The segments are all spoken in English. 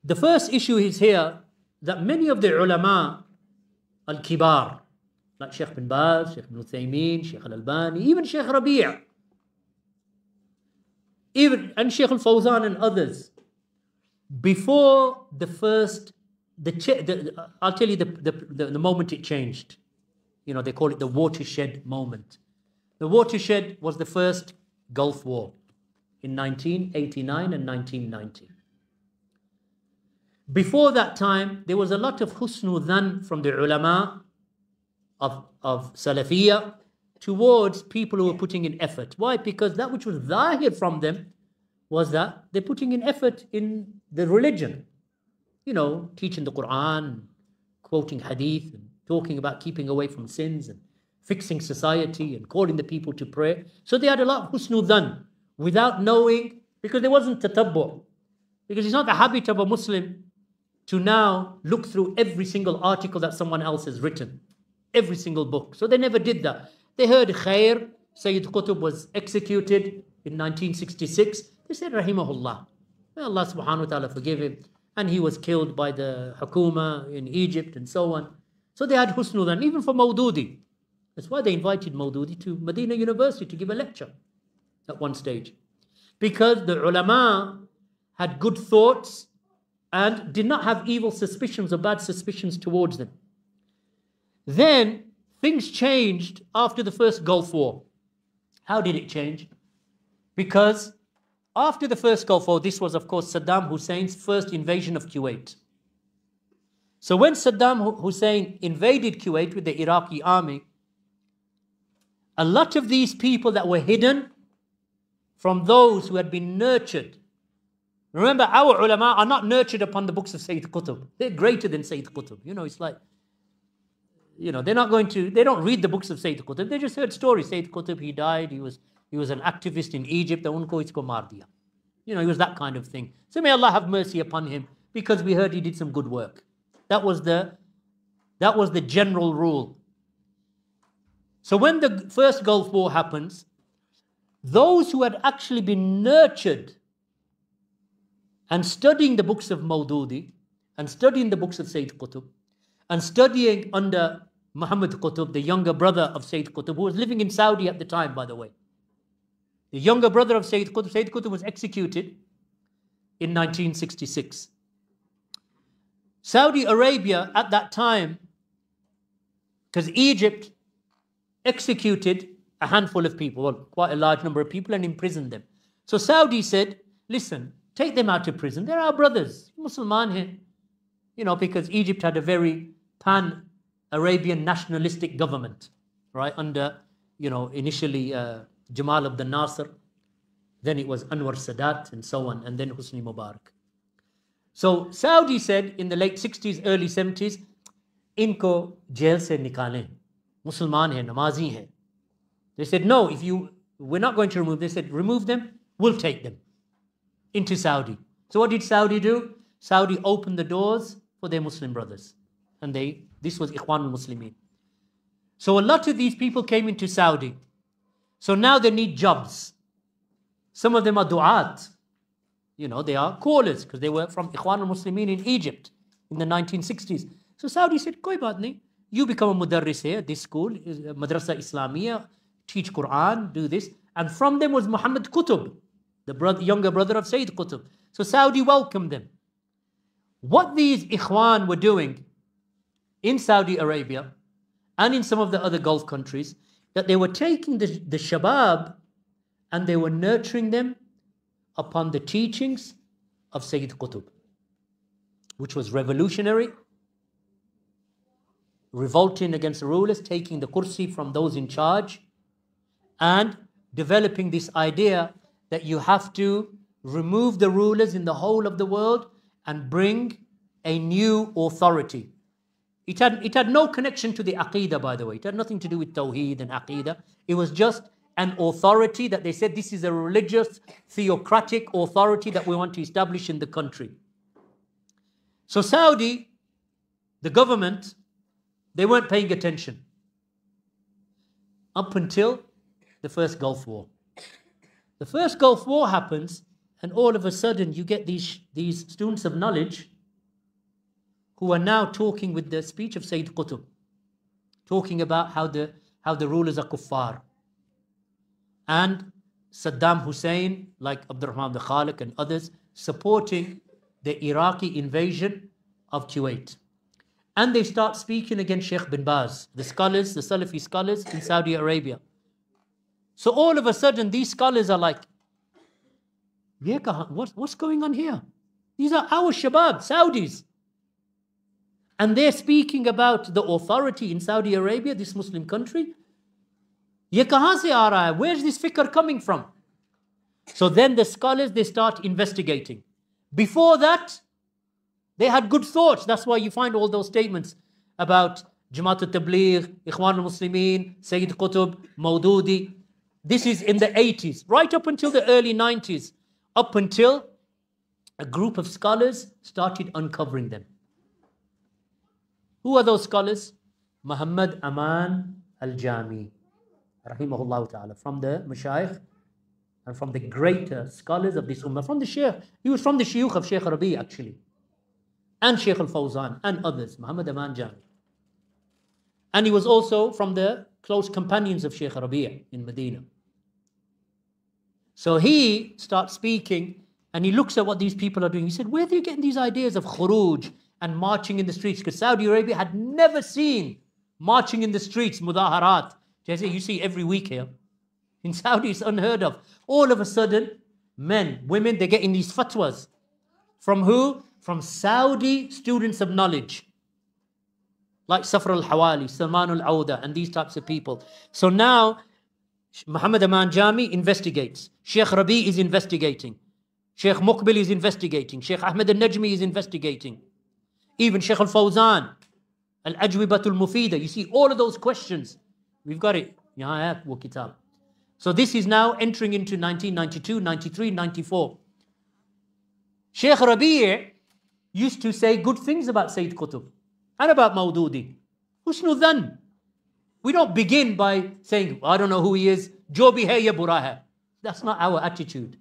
The first issue is here that many of the ulama al-kibar, like Shaykh bin Baz, Shaykh bin Uthaymeen, Shaykh al-Albani, even Shaykh Rabi', and Shaykh al-Fawzan and others, before the first, I'll tell you the moment it changed. They call it the watershed moment. The watershed was the first Gulf War in 1989 and 1990. Before that time, there was a lot of husnu dhan from the ulama of Salafiyya towards people who were putting in effort. Why? Because that which was zahir from them was that they're putting in effort in the religion. Teaching the Quran, quoting hadith, and talking about keeping away from sins and fixing society and calling the people to pray. So they had a lot of husnu dhan without knowing, because there wasn't tatabbu. Because it's not the habit of a Muslim to now look through every single article that someone else has written, every single book. So they never did that. They heard Khair, Sayyid Qutb was executed in 1966. They said, Rahimahullah. May Allah subhanahu wa ta'ala forgive him. And he was killed by the Hukuma in Egypt and so on. So they had husnu dhan, even for Maududi. That's why they invited Maududi to Medina University to give a lecture at one stage. Because the ulama had good thoughts and did not have evil suspicions or bad suspicions towards them. Then things changed after the first Gulf War. How did it change? Because after the first Gulf War, this was of course Saddam Hussein's first invasion of Kuwait. So when Saddam Hussein invaded Kuwait with the Iraqi army, a lot of these people that were hidden from those who had been nurtured. Remember, our ulama are not nurtured upon the books of Sayyid Qutb. They're greater than Sayyid Qutb. It's like, they're not going to, they don't read the books of Sayyid Qutb. They just heard stories. Sayyid Qutb, he died. He was an activist in Egypt. Unko isko maar diya. He was that kind of thing. So may Allah have mercy upon him, because we heard he did some good work. That was the general rule. So when the first Gulf War happens, those who had actually been nurtured and studying the books of Maududi and studying the books of Sayyid Qutb and studying under Muhammad Qutb, the younger brother of Sayyid Qutb, who was living in Saudi at the time, by the way. The younger brother of Sayyid Qutb was executed in 1966. Saudi Arabia at that time, because Egypt executed a handful of people, well, quite a large number of people, and imprisoned them. So Saudi said, listen, take them out of prison. They're our brothers, Musliman here. Because Egypt had a very pan-Arabian nationalistic government, right? Under, initially Jamal Abdel Nasser, then it was Anwar Sadat and so on, and then Hosni Mubarak. So Saudi said in the late 60s, early 70s, inko jail se nikalein. Musliman hai, namazi hai. They said, no, we're not going to remove them. They said, remove them, we'll take them into Saudi. So what did Saudi do? Saudi opened the doors for their Muslim brothers. And this was Ikhwan Al Muslimeen. So a lot of these people came into Saudi. So now they need jobs. Some of them are du'at. They are callers, because they were from Ikhwan Al Muslimeen in Egypt in the 1960s. So Saudi said, koi baat nahi. You become a mudarris here, this school, Madrasa Islamiyya, teach Quran, do this. And from them was Muhammad Qutb, the younger brother of Sayyid Qutb. So Saudi welcomed them. What these Ikhwan were doing in Saudi Arabia and in some of the other Gulf countries, that they were taking the shabab and they were nurturing them upon the teachings of Sayyid Qutb, which was revolutionary, revolting against the rulers, taking the kursi from those in charge, and developing this idea that you have to remove the rulers in the whole of the world and bring a new authority. It had no connection to the Aqidah, by the way. It had nothing to do with Tawheed and Aqidah. It was just an authority that they said this is a religious, theocratic authority that we want to establish in the country. So Saudi, the government, they weren't paying attention up until the first Gulf War. The first Gulf War happens, and all of a sudden you get these students of knowledge who are now talking with the speech of Sayyid Qutb, talking about how the rulers are kuffar. And Saddam Hussein, like Abdurrahman the Khaliq and others, supporting the Iraqi invasion of Kuwait. And they start speaking against Shaykh bin Baz, the scholars, the Salafi scholars in Saudi Arabia. So all of a sudden, these scholars are like, what's going on here? These are our Shabab, Saudis. And they're speaking about the authority in Saudi Arabia, this Muslim country. Ye kahan se aa raha hai? Where's this fikr coming from? So then the scholars, they start investigating. Before that, they had good thoughts. That's why you find all those statements about Jamat al-Tabligh, Ikhwan Al Muslimeen, Sayyid Qutb, Maududi. This is in the 80s, right up until the early 90s, up until a group of scholars started uncovering them. Who are those scholars? Muhammad Aman al-Jami, rahimahullah ta'ala, from the Mashayikh and from the greater scholars of this ummah, from the Shaykh. He was from the Shuyukh of Shaykh Rabi actually, and Shaykh al-Fawzan and others, Muhammad Aman Jami. And he was also from the close companions of Shaykh Rabi in Medina. So he starts speaking and he looks at what these people are doing. He said, where are you getting these ideas of khuruj and marching in the streets? Because Saudi Arabia had never seen marching in the streets, mudaharat. You see every week here. In Saudi, it's unheard of. All of a sudden, men, women, they're getting these fatwas. From who? From Saudi students of knowledge. Like Safar al-Hawali, Salman al-Awda, and these types of people. So now, Muhammad Aman Jami investigates. Shaykh Rabi is investigating. Shaykh Muqbil is investigating. Shaykh Ahmed al-Najmi is investigating. Even Shaykh al-Fawzan, al-Ajwibat al-Mufida. You see all of those questions. We've got it. Yahan hai wo kitab. So this is now entering into 1992, 93, 94. Shaykh Rabi' used to say good things about Sayyid Qutb and about Maududi. Husnu dhan. We don't begin by saying, I don't know who he is. Jo bhi hai ya bura hai. That's not our attitude.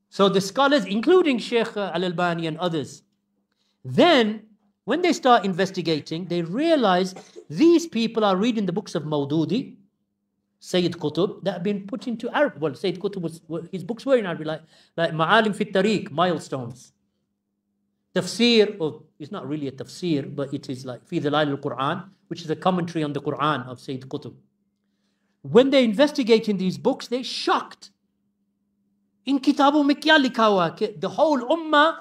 So the scholars, including Shaykh Al-Albani and others, then when they start investigating, they realize these people are reading the books of Maududi, Sayyid Qutb, that have been put into Arabic. Well, Sayyid Qutb, his books were in Arabic, like Ma'alim Fit Tariq, milestones. Tafsir, or it's not really a tafsir, but it is like Fi Dhilal al-Quran, which is a commentary on the Quran of Sayyid Qutb. When they investigate in these books, they're shocked. In Kitabun mein kya likha hua hai? The whole ummah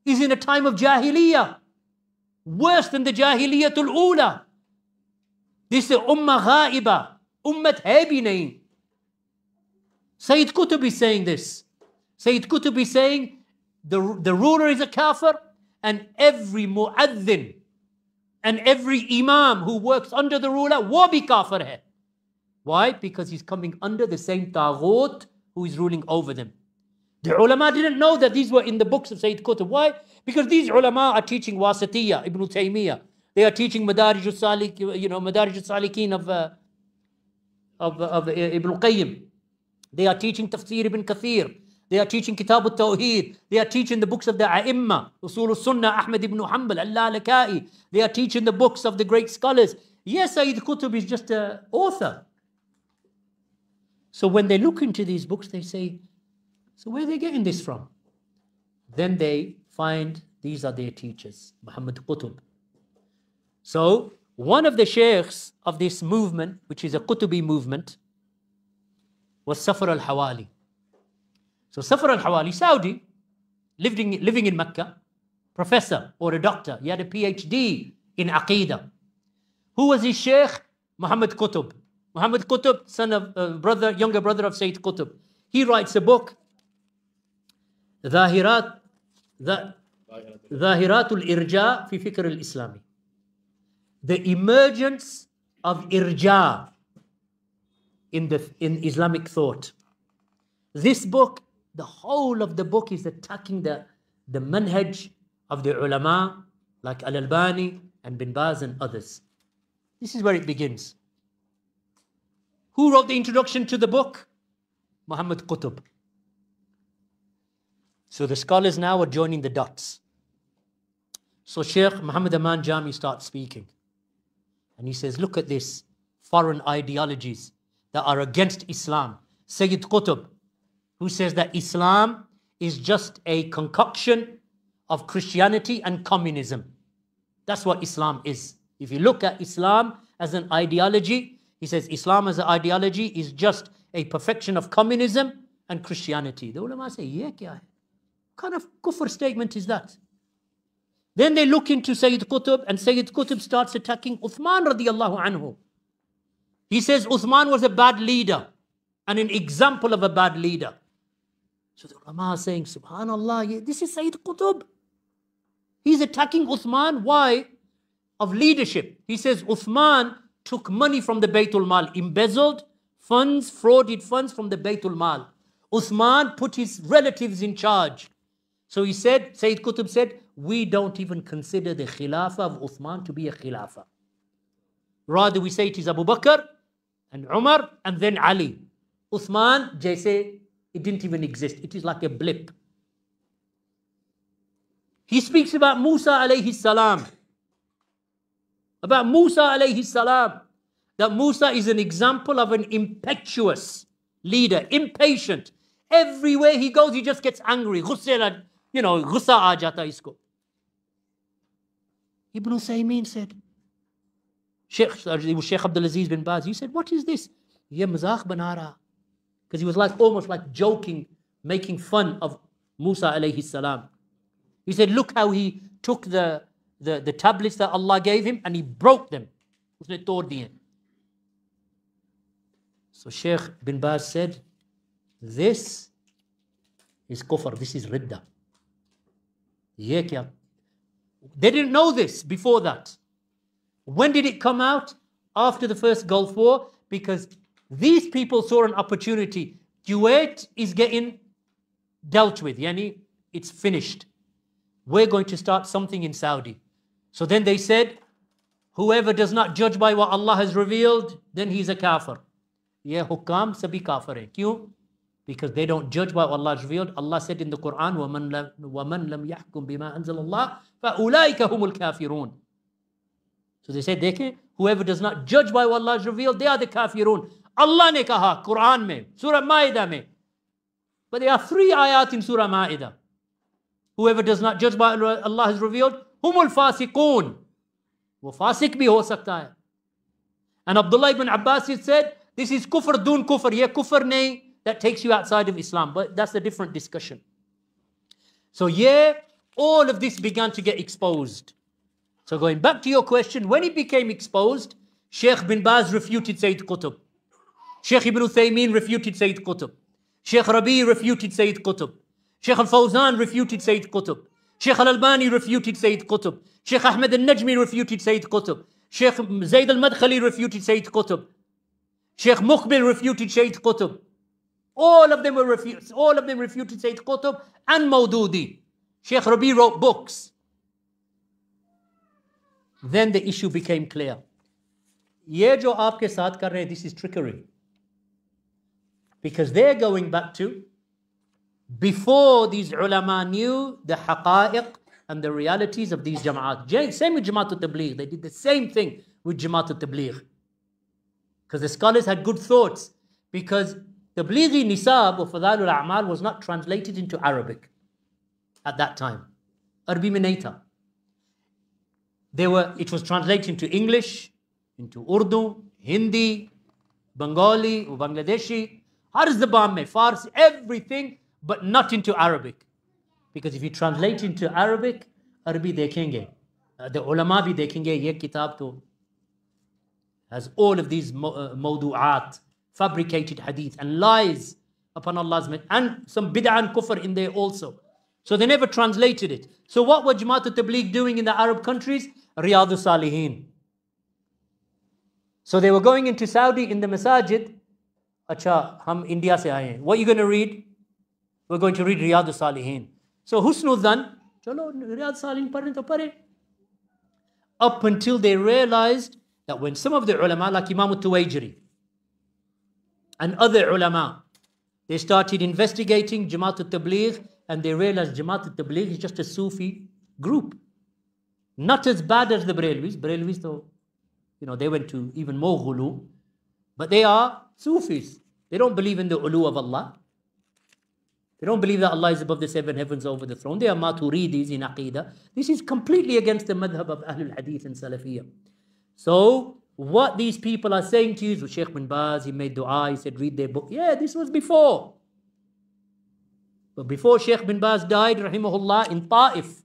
is in a time of Jahiliyyah. Worse than the Jahiliyyatul Ula. This is ummah ghaiba. Ummat hai bhi nahi. Sayyid Qutb is saying this. Sayyid Qutb is saying the ruler is a kafir, and every mu'adhin and every imam who works under the ruler, wo bhi kafir hai. Why? Because he's coming under the same taghut who is ruling over them. The ulama didn't know that these were in the books of Sayyid Qutb. Why? Because these ulama are teaching Wasatiyya, Ibn Taymiyyah. They are teaching Madarij al-Salikin of Ibn Qayyim. They are teaching Tafsir Ibn Kathir. They are teaching Kitab al-Tawheed. They are teaching the books of the A'imma, Usul al-Sunnah, Ahmad ibn Hanbal, Al-Lalaka'i. They are teaching the books of the great scholars. Yes, Sayyid Qutb is just an author. So when they look into these books, they say, so where are they getting this from? Then they find these are their teachers, Muhammad Qutb. So one of the shaykhs of this movement, which is a Qutbi movement, was Safar al-Hawali. So Safar al-Hawali, Saudi, living in Mecca, professor or a doctor. He had a PhD in Aqidah. Who was his shaykh? Muhammad Qutb. Muhammad Qutb, son of younger brother of Sayyid Qutb. He writes a book, Dhahirat al-Irja fi Fikr al-Islami. The emergence of irja in Islamic thought. This book, the whole of the book is attacking the manhaj of the ulama like Al-Albani and Bin Baz and others. This is where it begins. Who wrote the introduction to the book? Muhammad Qutb. So the scholars now are joining the dots. So Shaykh Muhammad Aman Jami starts speaking. And he says, look at this, foreign ideologies that are against Islam. Sayyid Qutb, who says that Islam is just a concoction of Christianity and communism. That's what Islam is. If you look at Islam as an ideology, he says Islam as an ideology is just a perfection of communism and Christianity. The ulama say, yeah, kya hai? What kind of kufr statement is that? Then they look into Sayyid Qutb, and Sayyid Qutb starts attacking Uthman radiallahu anhu. He says Uthman was a bad leader and an example of a bad leader. So the ulama are saying, subhanallah, this is Sayyid Qutb. He's attacking Uthman. Why? Of leadership. He says Uthman took money from the Baytul Mal, embezzled funds, frauded funds from the Baytul Mal. Uthman put his relatives in charge. So he said, Sayyid Qutb said, we don't even consider the Khilafah of Uthman to be a Khilafah. Rather we say it is Abu Bakr and Umar and then Ali. Uthman, jaise, it didn't even exist. It is like a blip. He speaks about Musa alayhi salam. About Musa alayhi salam. That Musa is an example of an impetuous leader, impatient. Everywhere he goes, he just gets angry. Gussa aa jata isko. Ibn Uthaymeen said, Shaykh Abdul Aziz bin Baz, he said, what is this? Ye mazakh bana raha. Because he was almost like joking, making fun of Musa alayhi salam. He said, look how he took the tablets that Allah gave him and he broke them. Usne tod diye. So Shaykh bin Baz said, this is kufr, this is ridda. Ye kya? They didn't know this before that. When did it come out? After the first Gulf War, because these people saw an opportunity. Kuwait is getting dealt with, yani it's finished. We're going to start something in Saudi. So then they said, whoever does not judge by what Allah has revealed, then he's a kafir. Ye hukam sabhi kafir hai. Kyun? Because they don't judge by what Allah has revealed. Allah said in the Quran, وَمَنْ لَمْ يَحْكُمْ بِمَا أَنزَلَ اللَّهِ فَأُولَٰئِكَ هُمُ الْكَافِرُونَ. So they said, dekhe, whoever does not judge by what Allah has revealed, they are the kafirun. Allah ne kaha, Quran mein, Surah Ma'idah mein. But there are 3 ayat in Surah Ma'idah. Whoever does not judge by what Allah has revealed, humul fasiqoon. Wo fasik bhi ho sakta hai. And Abdullah ibn Abbas said, this is kufr dun kufr. Ye kufr nahi that takes you outside of Islam. But that's a different discussion. So yeah, all of this began to get exposed. So going back to your question, when it became exposed, Shaykh bin Baz refuted Sayyid Qutb. Shaykh Ibn Uthaymeen refuted Sayyid Qutb. Shaykh Rabi refuted Sayyid Qutb. Shaykh Al-Fawzan refuted Sayyid Qutb. Shaykh Al-Albani refuted Sayyid Qutb. Shaykh Ahmed Al-Najmi refuted Sayyid Qutb. Shaykh Zayd Al-Madkhali refuted Sayyid Qutb. Shaykh Muqbil refuted Sayyid Qutb. All of them refuted Sayyid Qutb and Maududi. Shaykh Rabi wrote books. Then the issue became clear. Ye jo aapke saath kar rahe, this is trickery. Because they're going back to before these ulama knew the haqa'iq and the realities of these jama'at. Same with Jamat al-Tabligh. They did the same thing with Jamat al-Tabligh. Because the scholars had good thoughts. Because Tablighi Nisab or Fadalul A'mal was not translated into Arabic at that time. Arabi mein nahi tha. It was translated into English, into Urdu, Hindi, Bengali, or Bangladeshi, Har Zaban mein, Farsi, everything, but not into Arabic. Because if you translate into Arabic, Arabi dekhenge. The ulama bhi dekhenge, ye kitab to has all of these mawdu'at, fabricated hadith and lies upon Allah's name, and some bid'ah and kufr in there also. So they never translated it. So what were Jamaat al-Tabligh doing in the Arab countries? Riyadh al-Salihin. So they were going into Saudi in the masajid. Acha, hum India se aaye hain. What are you going to read? We're going to read Riyadh al-Salihin. So husnul dhan, chalo Riyadh al-Salihin padhe to padhe. Up until they realized that when some of the ulama like Imam al-Tuwajiri and other ulama, they started investigating Jamaat al-Tabligh, and they realized Jamaat al-Tabligh is just a Sufi group. Not as bad as the Barelvis. Barelvis, though, they went to even more ghulu. But they are Sufis. They don't believe in the ulu of Allah. They don't believe that Allah is above the seven heavens over the throne. They are Maturidis in Aqidah. This is completely against the madhab of Ahlul Hadith and Salafiyah. So, what these people are saying to you is, Shaykh bin Baz, he made dua, he said, read their book. Yeah, this was before. But before Shaykh bin Baz died, rahimahullah, in Ta'if,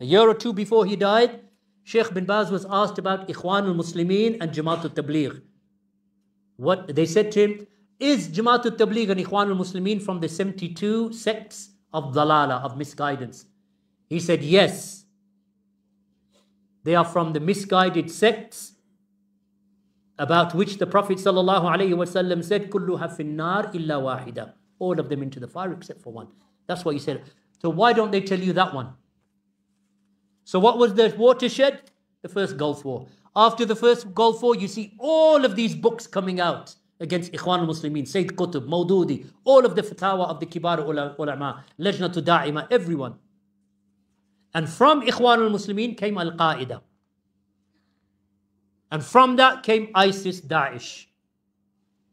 a year or two before he died, Shaykh bin Baz was asked about Ikhwan Al Muslimeen and Jamat Al Tabligh. What they said to him, is Jamat Al Tabligh and Ikhwan Al Muslimeen from the 72 sects of dalala, of misguidance? He said, yes. They are from the misguided sects about which the Prophet ﷺ said, Kulluha finnar illa wahida. All of them into the fire except for one. That's what he said. So why don't they tell you that one? So what was the watershed? The first Gulf War. After the first Gulf War, you see all of these books coming out against Ikhwan Al Muslimeen, Sayyid Qutb, Mawdudi, all of the fatwa of the Kibar ulama, Lajnatu Da'ima, everyone. And from Ikhwan Al Muslimeen came Al Qaeda. And from that came ISIS, Daesh.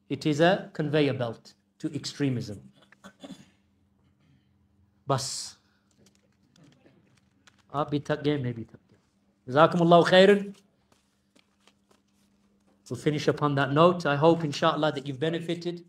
It is a conveyor belt to extremism. Bas. Maybe Jazakumullahu khairan. We'll finish upon that note. I hope, inshallah, that you've benefited.